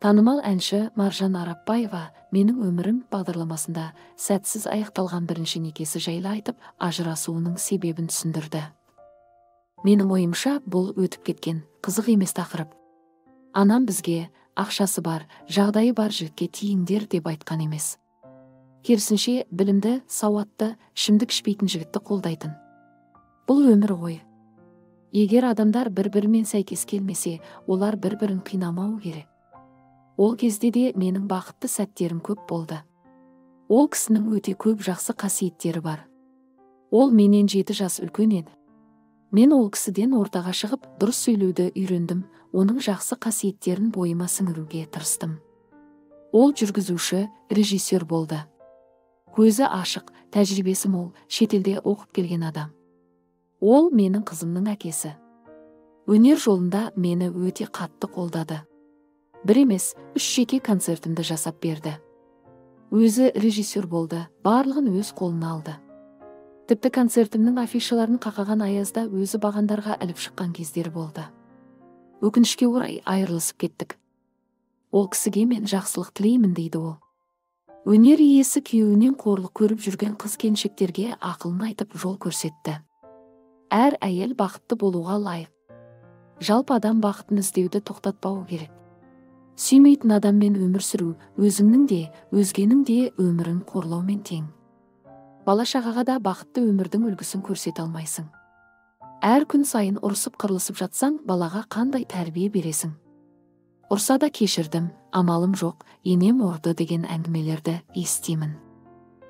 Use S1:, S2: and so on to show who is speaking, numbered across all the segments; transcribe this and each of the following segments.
S1: Танымал әнші Маржан Арапбаева менің өмірім бағдарламасында сәтсіз аяқталған бірінші некесі жайлы айтып, ажырасуының себебін түсіндірді. Менің ойымша, бұл өтіп кеткен, қызық емес тақырып. Анам бізге ақшасы бар, жағдайы бар жігітке тиіңдер деп айтқан емес. Керісінше, білімді, сауатты, ішімдік ішпейтін жігітті қолдайтын. Бұл өмір ғой. Егер адамдар бір-бірімен сәйкес келмесе, олар бір-бірін қинамау керек. Ол кезде де менің бақытты сәттерім көп болды. Ол кісінің өте көп жақсы қасиеттері бар. Ол менен 7 жас үлкен еді. Мен ол кісіден ортаға шығып, дұрыс сөйлеуді үйрендім, оның жақсы қасиеттерін бойыма сіңіруге тырыстым. Ол жүргізуші, режиссер болды. Көзі ашық, тәжірибесі мол, шетелде оқып келген адам. Ол менің қызымның әкесі. Өнер жолында мені өте қатты қолдады. Бір емес, 3 жеке концертімді жасап берді. Өзі режиссер болды, барлығын өз қолына алды. Тіпті концертімнің афишаларын қақаған аязда өзі бағандарға іліп шыққан кездері болды. Өкінішке орай айырылысып кеттік. Ол кісіге мен жақсылық тілеймін дейді ол. Өнер иесі күйеуінен қорлық көріп жүрген қыз-келіншектерге ақылын айтып жол көрсетті. Әр әйел бақытты болуға лайық. Жалпы адам бақытын іздеуді тоқтатпау керек. Сүймейтін адаммен өмір сүру, өзіңнің де, өзгенің де өмірін қорлаумен тең. Бала-шағаға да бақытты өмірдің үлгісін көрсете алмайсың. Әр күн сайын ұрысып қырылысып жатсаң, балаға қандай тәрбие бересің? Ұрса да кешірдім, амалым жоқ, енем ұрды деген әңгімелерді естимін.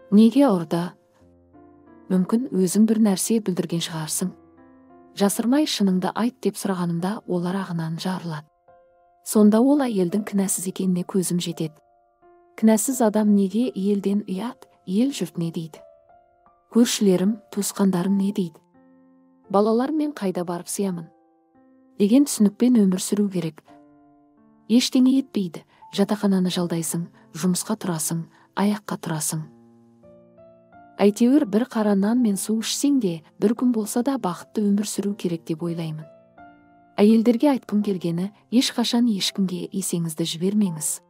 S1: Неге ұрды? Мүмкін өзің бір нәрсе білдірген шығарсың. Жасырмай шыныңды айт деп сұрағанымда олар ағынан жарылады. Сонда ол әйелдің кінәсіз екеніне көзім жетеді. Кінәсіз адам неге елден ұят, ел жұрт не дейді? Көршілерім, туысқандарым не дейді? Балалар мен қайда барып сиямын? Деген түсінікпен өмір сүру керек. Ештеңе етпейді, жатақхананы жалдайсың, жұмысқа тұрасың, аяққа тұрасың. Әйтеуір бір қара нан мен су ішсең де, бір күн болса да бақытты өмір сүру керек деп ойлаймын. Әйелдерге айтқым келгені, ешқашан ешкімге есеңізді жібермеңіз.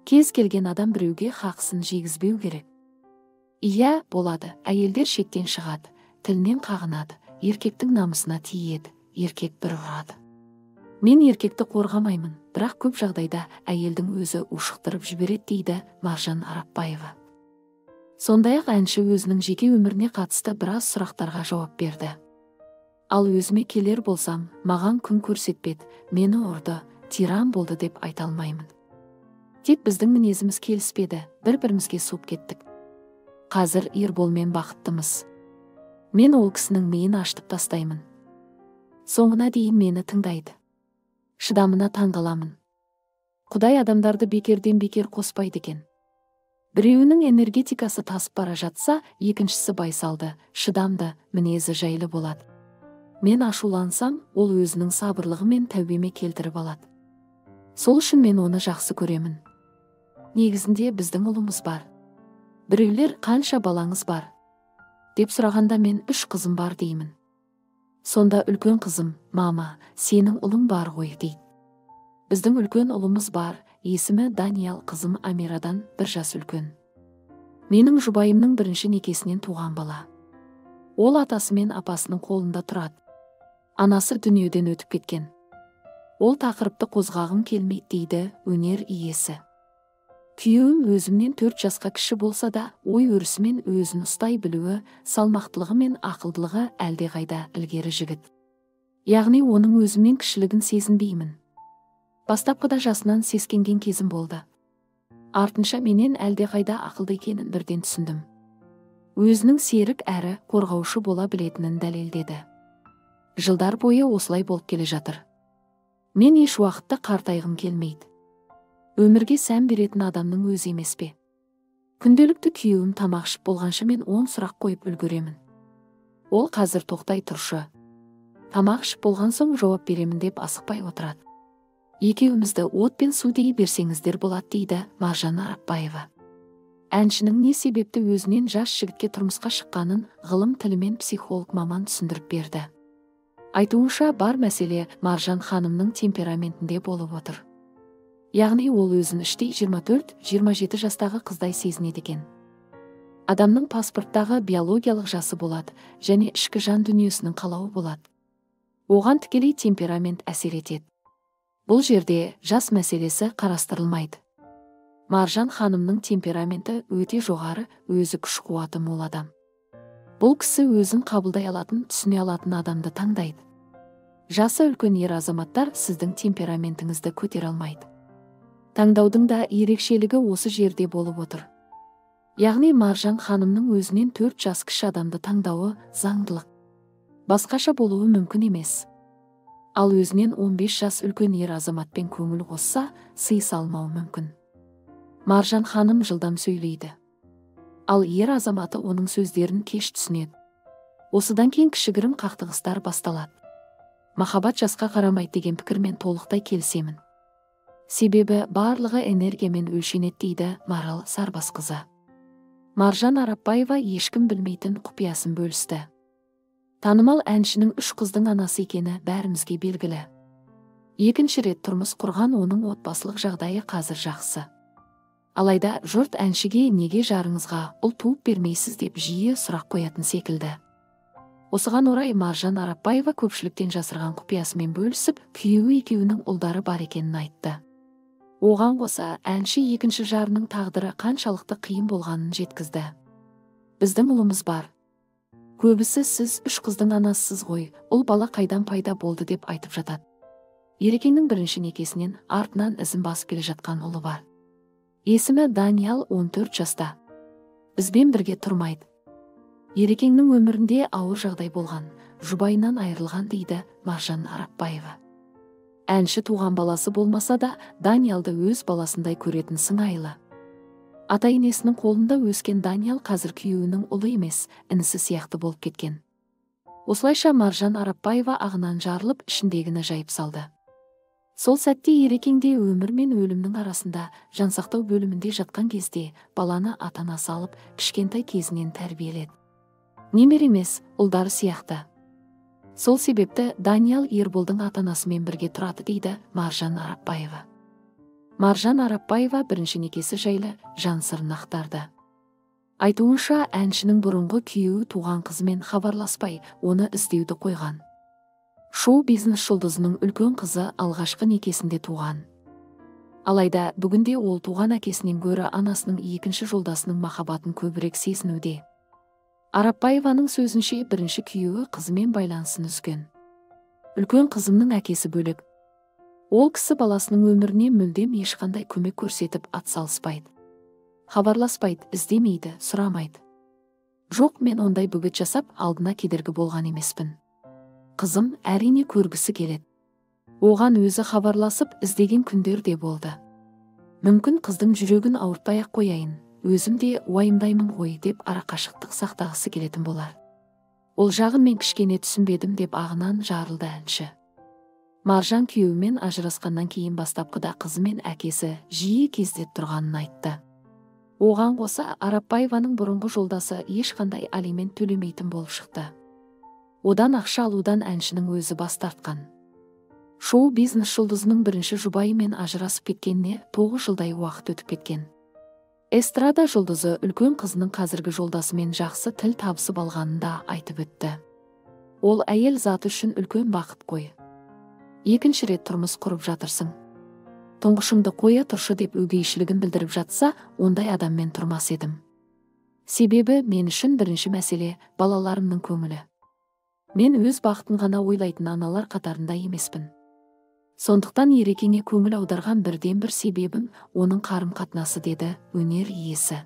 S1: Кез келген адам біреуге хақысын жегізбеу керек. Иә, болады, әйелдер шектен шығады, тілінен қағынады, еркектің намысына тиеді, еркек бір ұрады. Мен еркекті қорғамаймын, бірақ көп жағдайда әйелдің өзі ушықтырып жібереді дейді Маржан Арапбаева. Сондай-ақ әнші өзінің жеке өміріне қатысты біраз сұрақтарға жауап берді. Ал өзіме келер болсам, маған күн көрсетпеді, мені ұрды, тиран болды деп айта алмаймын. Тек біздің мінезіміз келіспеді, бір-бірімізге суып кеттік. Қазір Ерболмен бақыттымыз. Мен ол кісінің миын ашытып тастаймын. Соңына дейін мені тыңдайды. Шыдамына таңғаламын. Құдай адамдарды бекерден бекер қоспайды екен. Біреуінің энергетикасы тасып бара жатса, екіншісі байсалды, шыдамды, мінезі жайлы болады. Мен ашулансам, ол өзінің сабырлығы мен тәубеме келтіріп алады. Сол үшін мен оны жақсы көремін. Негізінде біздің ұлымыз бар. Біреулер қанша балаңыз бар? Деп сұрағанда мен 3 қызым бар деймін. Сонда үлкен қызым, мама, сенің ұлың бар ғой дейді. Біздің үлкен ұлымыз бар, есімі Даниял, қызым Амирадан 1 жас үлкен. Менің жұбайымның бірінші некесінен туған бала. Ол атасы мен апасының қолында тұрады. Анасы дүниеден өтіп кеткен. Ол тақырыпты қозғағым келмейді дейді өнер иесі. Күйеуім өзімнен 4 жасқа кіші болса да, ой өрісімен өзін ұстай білуі, салмақтылығы мен ақылдылығы әлдеқайда ілгері жігіт. Яғни оның өзімнен кішілігін сезінбеймін. Бастапқыда жасынан сескенген кезім болды. Артынша менен әлдеқайда ақылды екенін бірден түсіндім. Өзінің серік әрі қорғаушы бола білетінін дәлелдеді. Жылдар бойы осылай болып келе жатыр. Мен еш уақытта қартайғым келмейді. Өмірге сән беретін адамның өзі емес пе? Күнделікті күйеуім тамақ ішіп болғанша мен 10 сұрақ қойып үлгеремін. Ол қазір тоқтай тұршы. Тамақ ішіп болған соң жауап беремін деп асықпай отырады. Екеумізді от пен су дей берсеңіздер болады дейді Маржан Арапбаева. Әншінің не себепті өзінен жас жігітке тұрмысқа шыққанын ғылым тілімен психолог маман түсіндіріп берді. Айтуынша бар мәселе Маржан ханымның темпераментінде болып отыр. Яғни ол өзін іштей 24-27 жастағы қыздай сезінеді екен. Адамның паспорттағы биологиялық жасы болады және ішкі жан дүниесінің қалауы болады. Оған тікелей темперамент әсер етеді. Бұл жерде жас мәселесі қарастырылмайды. Маржан ханымның темпераменті өте жоғары, өзі күш-қуаты мол адам. Бұл кісі өзін қабылдай алатын, түсіне алатын адамды таңдайды. Жасы үлкен ер азаматтар сіздің темпераментіңізді көтере алмайды. Таңдаудың да ерекшелігі осы жерде болып отыр. Яғни Маржан ханымның өзінен 4 жас кіші адамды таңдауы заңдылық. Басқаша болуы мүмкін емес. Ал өзінен 15 жас үлкен ер азаматпен көңіл қосса, сый салмауы мүмкін. Маржан ханым жылдам сөйлейді. Ал ер азаматы оның сөздерін кеш түсінеді. Осыдан кейін кішігірім қақтығыстар басталады. Махаббат жасқа қарамайды деген пікірмен толықтай келісемін. Себебі барлығы энергиямен өлшенеді дейді Марал Сарбасқызы. Маржан Арапбаева ешкім білмейтін құпиясын бөлісті. Танымал әншінің 3 қыздың анасы екені бәрімізге белгілі. Екінші рет тұрмыс құрған оның отбасылық жағдайы қазір жақсы. Алайда жұрт әншіге неге жарыңызға ұл туып бермейсіз деп жиі сұрақ қоятын секілді. Осыған орай Маржан Арапбаева көпшіліктен жасырған құпиясымен бөлісіп, күйеуі екеуінің ұлдары бар екенін айтты. Оған қоса әнші екінші жарының тағдыры қаншалықты қиын болғанын жеткізді. Біздің ұлымыз бар. Көбісі сіз 3 қыздың анасысыз ғой, ұл бала қайдан пайда болды деп айтып жатады. Ерекеңнің бірінші некесінен артынан ізін басып келе жатқан ұлы бар. Есімі Даниял, 14 жаста. Бізбен бірге тұрмайды. Ерекеңнің өмірінде ауыр жағдай болған, жұбайынан айырылған дейді Маржан Арапбаева. Әнші туған баласы болмаса да, Даниялды өз баласындай көретін сыңайлы. Ата-енесінің қолында өскен Даниял қазір күйеуінің ұлы емес, інісі сияқты болып кеткен. Осылайша Маржан Арапбаева ағынан жарылып, ішіндегіні жайып салды. Сол сәтте Ерекеңде өмір мен өлімнің арасында жансақтау бөлімінде жатқан кезде баланы ата-анасы алып, кішкентай кезінен тәрбиеледі. Немере емес, ұлдары сияқты. Сол себепті Даниял Ерболдың ата-анасымен бірге тұрады дейді Маржан Арапбаева. Маржан Арапбаева бірінші некесі жайлы жан сырын ақтарды. Айтуынша, әншінің бұрынғы күйеуі туған қызымен хабарласпай, оны іздеуді қойған. Шоу-бизнес жұлдызының үлкен қызы алғашқы некесінде туған. Алайда бүгінде ол туған әкесінен гөрі анасының екінші жолдасының махаббатын көбірек сезінуде. Арапбаеваның сөзінше бірінші күйеуі қызымен байланысын үзген. Үлкен қызымның әкесі бөлек. Ол кісі баласының өміріне мүлдем ешқандай көмек көрсетіп атсалыспайды. Хабарласпайды, іздемейді, сұрамайды. Жоқ, мен ондай бөгет жасап, алдына кедергі болған емеспін. Қызым әрине көргісі келеді. Оған өзі хабарласып, іздеген күндер де болды. Мүмкін қыздың жүрегін ауыртпай-ақ қояйын, өзім де уайымдаймын ғой деп арақашықтық сақтағысы келетін болар. Ол жағын мен кішкене түсінбедім деп ағынан жарылды әнші. Маржан күйеуімен ажырасқаннан кейін бастапқыда қызы мен әкесі жиі кездесіп тұрғанын айтты. Оған қоса Арапбаеваның бұрынғы жолдасы ешқандай алимент төлемейтін болып шықты. Одан ақша алудан әншінің өзі бас тартқан. Шоу-бизнес жұлдызының бірінші жұбайымен ажырасып кеткеніне 9 жылдай уақыт өтіп кеткен. Эстрада жұлдызы үлкен қызының қазіргі жолдасымен жақсы тіл табысып алғанында айтып өтті. Ол әйел заты үшін үлкен бақыт қой. Екінші рет тұрмыс құрып жатырсың. Тұңғышымды қоя тұршы деп өгейшілігін білдіріп жатса, ондай адаммен тұрмас едім. Себебі мен үшін бірінші мәселе балаларымның көңілі. Мен өз бақытын ғана ойлайтын аналар қатарында емеспін. Сондықтан Ерекеңе көңіл аударған бірден бір себебім оның қарым қатынасы деді өнер иесі.